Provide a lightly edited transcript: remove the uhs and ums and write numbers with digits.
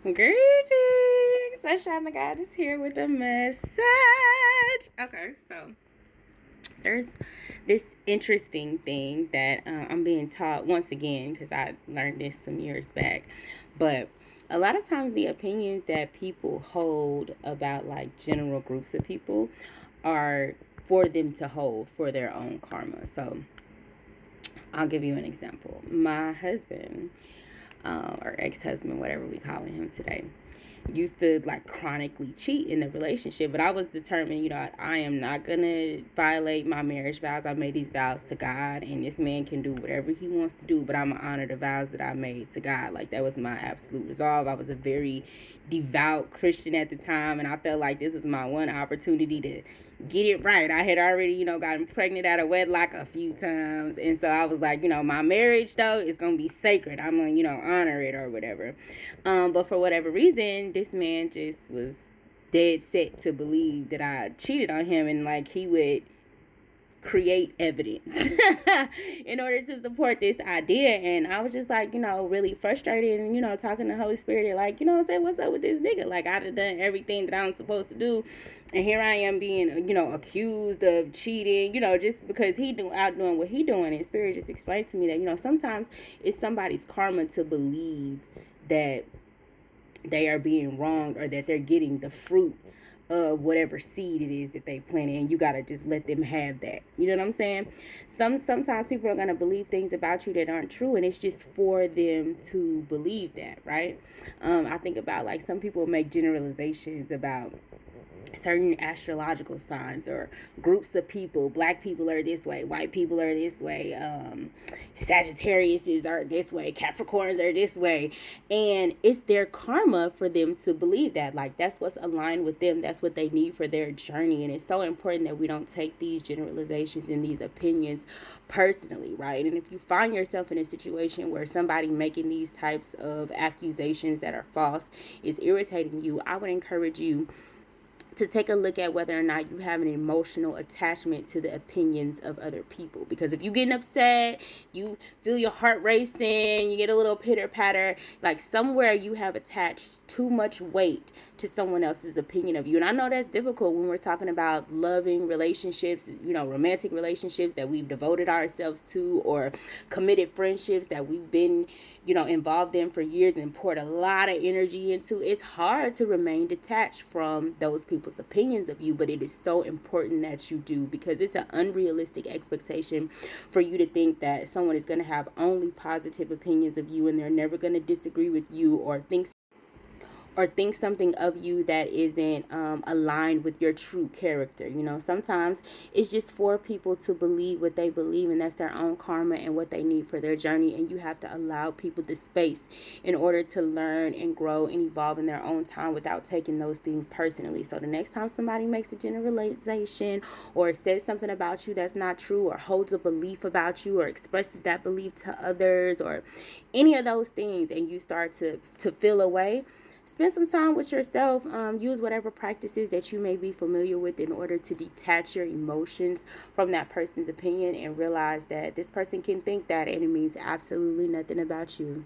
Greetings! Sunshine the God is here with a message. Okay, so there's this interesting thing that I'm being taught once again because I learned this some years back. But a lot of times, the opinions that people hold about like general groups of people are for them to hold for their own karma. So I'll give you an example. My husband, or ex-husband, whatever we calling him today, used to like chronically cheat in the relationship, but I was determined, I am not gonna violate my marriage vows. I made these vows to God, and this man can do whatever he wants to do, but I'm gonna honor the vows that I made to God. Like, that was my absolute resolve. I was a very devout Christian at the time, and I felt like this was my one opportunity to get it right. I had already, gotten pregnant out of wedlock a few times. And so I was like, my marriage though is gonna be sacred. I'm gonna, honor it or whatever. But for whatever reason, this man just was dead set to believe that I cheated on him, and like he would create evidence in order to support this idea. And I was just like, really frustrated, and talking to Holy Spirit, like, I'm saying, what's up with this nigga? Like, I'd have done everything that I'm supposed to do, and here I am being, accused of cheating, just because he out doing what he doing. And Spirit just explained to me that, sometimes it's somebody's karma to believe that they are being wronged, or that they're getting the fruit of whatever seed it is that they planted, and you gotta just let them have that. You know what I'm saying? Sometimes people are gonna believe things about you that aren't true, and it's just for them to believe that, right? I think about, like, some people make generalizations about certain astrological signs or groups of people. Black people are this way, white people are this way, Sagittariuses are this way, Capricorns are this way. And it's their karma for them to believe that. Like, that's what's aligned with them, that's what they need for their journey. And it's so important that we don't take these generalizations and these opinions personally, right? And if you find yourself in a situation where somebody making these types of accusations that are false is irritating you, I would encourage you to take a look at whether or not you have an emotional attachment to the opinions of other people. Because if you're getting upset, you feel your heart racing, you get a little pitter patter, like somewhere you have attached too much weight to someone else's opinion of you. And I know that's difficult when we're talking about loving relationships, romantic relationships that we've devoted ourselves to, or committed friendships that we've been, involved in for years and poured a lot of energy into. It's hard to remain detached from those people's opinions of you, but it is so important that you do, because it's an unrealistic expectation for you to think that someone is going to have only positive opinions of you, and they're never going to disagree with you or think something of you that isn't aligned with your true character. Sometimes it's just for people to believe what they believe, and that's their own karma and what they need for their journey. And you have to allow people the space in order to learn and grow and evolve in their own time without taking those things personally. So the next time somebody makes a generalization or says something about you that's not true, or holds a belief about you, or expresses that belief to others, or any of those things, and you start to feel away, spend some time with yourself. Use whatever practices that you may be familiar with in order to detach your emotions from that person's opinion, and realize that this person can think that, and it means absolutely nothing about you.